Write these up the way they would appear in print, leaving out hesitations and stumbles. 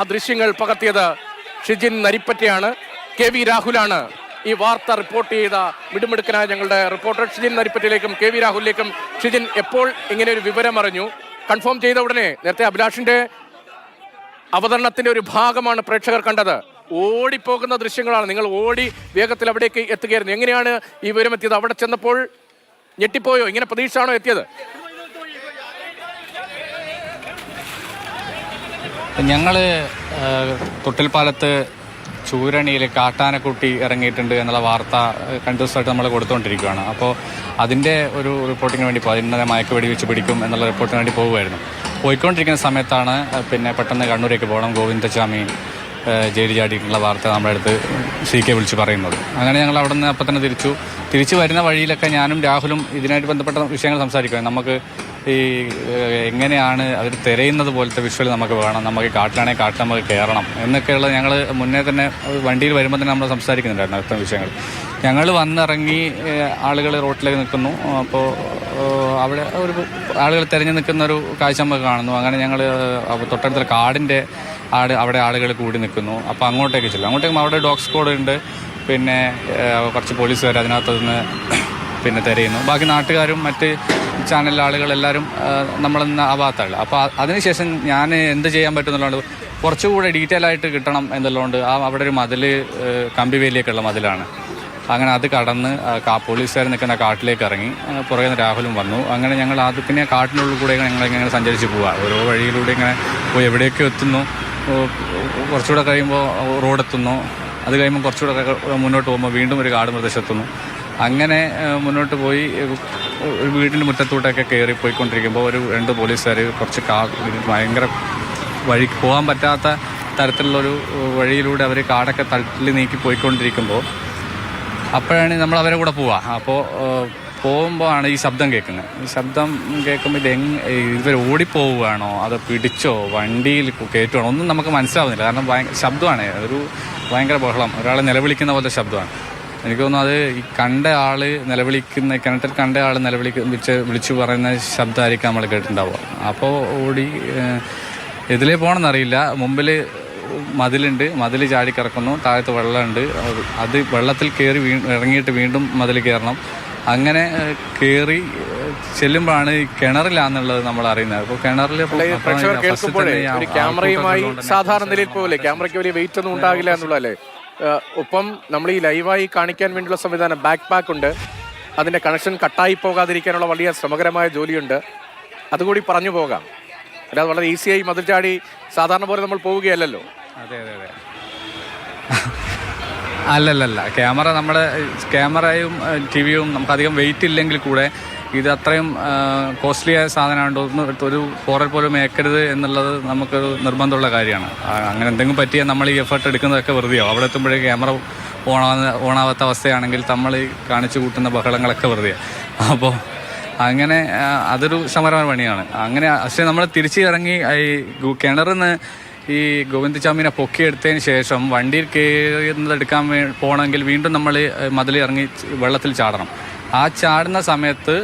ആ ദൃശ്യങ്ങൾ പകർത്തിയത് ഷിജിൻ നരിപ്പറ്റയാണ്. കെ വി രാഹുലാണ് ഈ വാർത്ത റിപ്പോർട്ട് ചെയ്ത മിടുമിടുക്കനായ ഞങ്ങളുടെ റിപ്പോർട്ടർ. ഷിജിൻ നരിപ്പറ്റയിലേക്കും കെ വി രാഹുലിലേക്കും. ഷിജിൻ, എപ്പോൾ ഇങ്ങനെ ഒരു വിവരം അറിഞ്ഞു? കൺഫേം ചെയ്ത ഉടനെ നേരത്തെ അഭിലാഷിന്റെ അവതരണത്തിന്റെ ഒരു ഭാഗമാണ് പ്രേക്ഷകർ കണ്ടത്. ഓടിപ്പോകുന്ന ദൃശ്യങ്ങളാണ്. നിങ്ങൾ ഓടി വേഗത്തിൽ അവിടേക്ക് എത്തുകയായിരുന്നു. എങ്ങനെയാണ് ഈ വിവരം എത്തിയത്? അവിടെ ചെന്നപ്പോൾ ഞെട്ടിപ്പോയോ? ഇങ്ങനെ പ്രതീക്ഷയാണോ എത്തിയത്? ഞങ്ങൾ തൊട്ടിൽപ്പാലത്ത് ചൂരണിയിൽ കാട്ടാനക്കുട്ടി ഇറങ്ങിയിട്ടുണ്ട് എന്നുള്ള വാർത്ത കണ്ടിന്യൂസായിട്ട് നമ്മൾ കൊടുത്തുകൊണ്ടിരിക്കുകയാണ്. അപ്പോൾ അതിൻ്റെ ഒരു റിപ്പോർട്ടിങ്ങിന് വേണ്ടി അതിൻ്റെ മയക്കുവെടി വെച്ച് പിടിക്കും എന്നുള്ള റിപ്പോർട്ടിന് വേണ്ടി പോകുമായിരുന്നു. പോയിക്കൊണ്ടിരിക്കുന്ന സമയത്താണ് പിന്നെ പെട്ടെന്ന് കണ്ണൂരേക്ക് പോകണം, ഗോവിന്ദചാമി ജയിലിൽ ചാടിയിട്ടുള്ള വാർത്ത നമ്മുടെ അടുത്ത് CK വിളിച്ച് പറയുന്നത്. അങ്ങനെ ഞങ്ങൾ അവിടെ നിന്ന് അപ്പം തന്നെ തിരിച്ചു വരുന്ന വഴിയിലൊക്കെ ഞാനും രാഹുലും ഇതിനായിട്ട് ബന്ധപ്പെട്ട വിഷയങ്ങൾ സംസാരിക്കുക. നമുക്ക് ഈ എങ്ങനെയാണ് അവർ തിരയുന്നത് പോലത്തെ വിഷ്വൽ നമുക്ക് വേണം, നമുക്ക് കാട്ടിൽ നമുക്ക് കയറണം എന്നൊക്കെയുള്ള ഞങ്ങൾ മുന്നേ തന്നെ വണ്ടിയിൽ വരുമ്പോൾ തന്നെ നമ്മൾ സംസാരിക്കുന്നുണ്ടായിരുന്നു അത്തരം വിഷയങ്ങൾ. ഞങ്ങൾ വന്നിറങ്ങി ആളുകൾ റോട്ടിലേക്ക് നിൽക്കുന്നു. അപ്പോൾ അവിടെ ഒരു ആളുകൾ തിരഞ്ഞു നിൽക്കുന്ന ഒരു കാഴ്ച നമുക്ക് കാണുന്നു. അങ്ങനെ ഞങ്ങൾ തൊട്ടടുത്ത കാടിൻ്റെ അവിടെ ആളുകൾ കൂടി നിൽക്കുന്നു. അപ്പോൾ അങ്ങോട്ടേക്ക് ചെല്ലും. അങ്ങോട്ടേക്ക് അവിടെ ഡോഗ് സ്ക്വാഡ് ഉണ്ട്, പിന്നെ കുറച്ച് പോലീസുകാർ അതിനകത്ത് നിന്ന് പിന്നെ തിരയുന്നു. ബാക്കി നാട്ടുകാരും മറ്റ് ചാനലിലെ ആളുകളെല്ലാവരും നമ്മളിന്ന് ആ ഭാഗത്താണ്. അപ്പോൾ അതിനുശേഷം ഞാൻ എന്ത് ചെയ്യാൻ പറ്റുന്നുള്ളതുകൊണ്ട് കുറച്ചുകൂടെ ഡീറ്റെയിൽ ആയിട്ട് കിട്ടണം എന്നുള്ളതുകൊണ്ട് അവിടെ ഒരു മതിൽ കമ്പിവേലിയൊക്കെയുള്ള മതിലാണ്. അങ്ങനെ അത് കടന്ന് പോലീസുകാർ നിൽക്കുന്ന കാട്ടിലേക്ക് ഇറങ്ങി. പുറകെ നിന്ന് രാഹുലും വന്നു. അങ്ങനെ ഞങ്ങൾ പിന്നെ കാട്ടിനുള്ളിൽ കൂടെ ഞങ്ങളിങ്ങനെ സഞ്ചരിച്ച് പോവുക. ഓരോ വഴിയിലൂടെ ഇങ്ങനെ പോയി എവിടെയൊക്കെ എത്തുന്നു. കുറച്ചുകൂടെ കഴിയുമ്പോൾ റോഡെത്തുന്നു. അത് കഴിയുമ്പോൾ കുറച്ചുകൂടെ മുന്നോട്ട് പോകുമ്പോൾ വീണ്ടും ഒരു കാട് പ്രദേശത്തെത്തുന്നു. അങ്ങനെ മുന്നോട്ട് പോയി ഒരു വീടിൻ്റെ മുറ്റത്തൂട്ടൊക്കെ കയറി പോയിക്കൊണ്ടിരിക്കുമ്പോൾ ഒരു 2 പോലീസുകാർ കുറച്ച് ഭയങ്കര വഴിക്ക് പോകാൻ പറ്റാത്ത തരത്തിലുള്ളൊരു വഴിയിലൂടെ അവർ കാടൊക്കെ തള്ളി നീക്കി പോയിക്കൊണ്ടിരിക്കുമ്പോൾ അപ്പോഴാണ് നമ്മൾ അവരെ കൂടെ പോവുക. അപ്പോൾ പോകുമ്പോഴാണ് ഈ ശബ്ദം കേൾക്കുന്നത്. ഈ ശബ്ദം കേൾക്കുമ്പോൾ ഇവർ ഓടിപ്പോവുകയാണോ അതോ പിടിച്ചോ വണ്ടിയിൽ കയറ്റുവാണോ ഒന്നും നമുക്ക് മനസ്സിലാവുന്നില്ല. കാരണം ശബ്ദമാണ്, ഒരു ഭയങ്കര ബഹളം, ഒരാളെ നിലവിളിക്കുന്ന പോലത്തെ ശബ്ദമാണ്. എനിക്ക് തോന്നുന്നു അത് ഈ കണ്ട ആൾ നിലവിളിക്കുന്ന, കിണറ്റിൽ കണ്ട ആൾ വിളിച്ചു പറയുന്ന ശബ്ദമായിരിക്കും നമ്മൾ കേട്ടിട്ടുണ്ടാവുക. അപ്പോൾ ഓടി ഇതിലേ പോകണമെന്നറിയില്ല. മുമ്പിൽ മതിലുണ്ട്, മതിൽ ചാടിക്കിറക്കുന്നു, താഴത്ത് വെള്ളമുണ്ട്. അത് വെള്ളത്തിൽ കയറി ഇറങ്ങിയിട്ട് വീണ്ടും മതിൽ കയറണം. അങ്ങനെ കയറി ചെല്ലുമ്പോഴാണ് ഈ കിണറിലാന്നുള്ളത് നമ്മൾ അറിയുന്നത്. അപ്പോൾ കിണറിൽ ക്യാമറയുമായി സാധാരണ നിലയിൽ പോലെ ക്യാമറയ്ക്ക് വലിയ വെയിറ്റ് ഒന്നും ഉണ്ടാകില്ല എന്നുള്ളതല്ലേ. ഒപ്പം നമ്മൾ ഈ ലൈവായി കാണിക്കാൻ വേണ്ടിയുള്ള സംവിധാനം ബാക്ക് പാക്ക് ഉണ്ട്. അതിന്റെ കണക്ഷൻ കട്ടായി പോകാതിരിക്കാനുള്ള വലിയ ശ്രമകരമായ ജോലിയുണ്ട്. അതുകൂടി പറഞ്ഞു പോകാം. അല്ലാതെ വളരെ ഈസിയായി മതിൽ ചാടി സാധാരണ പോലെ നമ്മൾ പോവുകയല്ലല്ലോ. അതെ അല്ലല്ല, നമ്മുടെ ക്യാമറയും ടിവിയും നമുക്കധികം വെയിറ്റ് ഇല്ലെങ്കിൽ കൂടെ ഇത് അത്രയും കോസ്റ്റ്ലി ആയ സാധനമുണ്ട്. ഒരു പോറൽ പോലും ഏക്കരുത് എന്നുള്ളത് നമുക്കൊരു നിർബന്ധമുള്ള കാര്യമാണ്. അങ്ങനെ എന്തെങ്കിലും പറ്റിയാൽ നമ്മൾ ഈ എഫേർട്ട് എടുക്കുന്നതൊക്കെ വെറുതെയാവും. അവിടെ എത്തുമ്പോഴേക്ക് ക്യാമറ ഓണാവാത്ത അവസ്ഥയാണെങ്കിൽ നമ്മൾ ഈ കാണിച്ചു കൂട്ടുന്ന ബഹളങ്ങളൊക്കെ വെറുതെയാണ്. അപ്പോൾ അങ്ങനെ അതൊരു സമരമായ പണിയാണ്. അങ്ങനെ പക്ഷേ നമ്മൾ തിരിച്ച് ഇറങ്ങി ഈ കിണറിൽ നിന്ന് ഈ ഗോവിന്ദചാമിനെ പൊക്കിയെടുത്തതിന് ശേഷം വണ്ടിയിൽ കയറുന്നതെടുക്കാൻ പോകണമെങ്കിൽ വീണ്ടും നമ്മൾ മതിൽ ഇറങ്ങി വെള്ളത്തിൽ ചാടണം. ആ ചാടുന്ന സമയത്ത്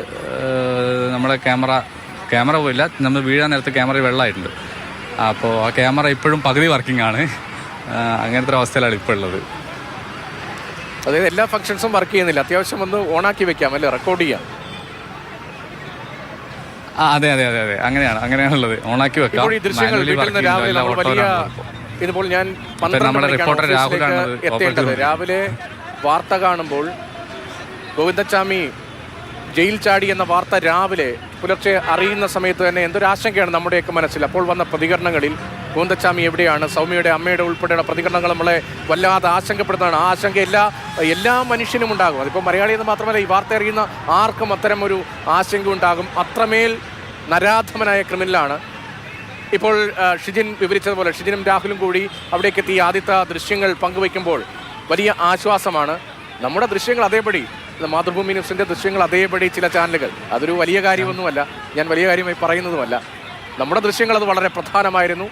നമ്മുടെ ക്യാമറ പോയില്ല, നമ്മൾ വീഴാൻ നേരത്ത് ക്യാമറയിൽ വെള്ളമായിട്ടുണ്ട്. അപ്പോൾ ആ ക്യാമറ ഇപ്പോഴും പകുതി വർക്കിംഗ് ആണ്. അങ്ങനത്തെ ഒരു അവസ്ഥയിലാണ് ഇപ്പോൾ ഉള്ളത്. അതായത് എല്ലാ ഫങ്ഷൻസും വർക്ക് ചെയ്യുന്നില്ല. അത്യാവശ്യം ഒന്ന് ഓണാക്കി വെക്കാം അല്ലേ, റെക്കോർഡ് ചെയ്യാം. അതെ അങ്ങനെയാണുള്ളത്. ഓണാക്കി വെക്കാം. ഇതിപ്പോൾ ഞാൻ നമ്മുടെ റിപ്പോർട്ടർ രാഹുലാണ് എത്തേണ്ടത്. രാവിലെ വാർത്ത കാണുമ്പോൾ ഗോവിന്ദചാമി ജയിൽ ചാടി എന്ന വാർത്ത രാവിലെ പുലർച്ചെ അറിയുന്ന സമയത്ത് തന്നെ എന്തൊരാശങ്കയാണ് നമ്മുടെയൊക്കെ മനസ്സിൽ. അപ്പോൾ വന്ന പ്രതികരണങ്ങളിൽ ഗോവിന്ദചാമി എവിടെയാണ്, സൗമ്യയുടെ അമ്മയുടെ ഉൾപ്പെടെയുള്ള പ്രതികരണങ്ങൾ നമ്മളെ വല്ലാതെ ആശങ്കപ്പെടുന്നതാണ്. ആ ആശങ്ക എല്ലാ മനുഷ്യനും ഉണ്ടാകും. അതിപ്പോൾ മലയാളിയെന്ന് മാത്രമല്ല, ഈ വാർത്ത അറിയുന്ന ആർക്കും അത്തരം ഒരു ആശങ്ക ഉണ്ടാകും. അത്രമേൽ നരാധമനായ ക്രിമിനലാണ്. ഇപ്പോൾ ഷിജിൻ വിവരിച്ചതുപോലെ ഷിജിനും രാഹുലും കൂടി അവിടേക്ക് എത്തി ആദ്യത്തെ ദൃശ്യങ്ങൾ പങ്കുവയ്ക്കുമ്പോൾ വലിയ ആശ്വാസമാണ്. നമ്മുടെ ദൃശ്യങ്ങൾ അതേപടി, മാതൃഭൂമി ന്യൂസിൻ്റെ ദൃശ്യങ്ങൾ അതേപടി ചില ചാനലുകൾ, അതൊരു വലിയ കാര്യമൊന്നുമല്ല, ഞാൻ വലിയ കാര്യമായി പറയുന്നതുമല്ല. നമ്മുടെ ദൃശ്യങ്ങൾ അത് വളരെ പ്രധാനമായിരുന്നു.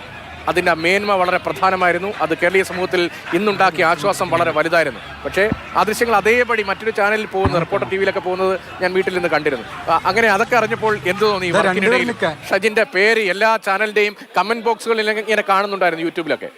അതിൻ്റെ മേന്മ വളരെ പ്രധാനമായിരുന്നു. അത് കേരളീയ സമൂഹത്തിൽ ഇന്നുണ്ടാക്കിയ ആശ്വാസം വളരെ വലുതായിരുന്നു. പക്ഷേ ആ ദൃശ്യങ്ങൾ അതേപടി മറ്റൊരു ചാനലിൽ പോകുന്നത്, റിപ്പോർട്ടർ ടി വിയിലൊക്കെ പോകുന്നത് ഞാൻ വീട്ടിൽ നിന്ന് കണ്ടിരുന്നു. അങ്ങനെ അതൊക്കെ അറിഞ്ഞപ്പോൾ എന്ത് തോന്നി? വർക്കിനിടയിൽ ഷജിന്റെ പേര് എല്ലാ ചാനലിന്റെയും കമന്റ് ബോക്സുകളിൽ ഇങ്ങനെ കാണുന്നുണ്ടായിരുന്നു യൂട്യൂബിലൊക്കെ.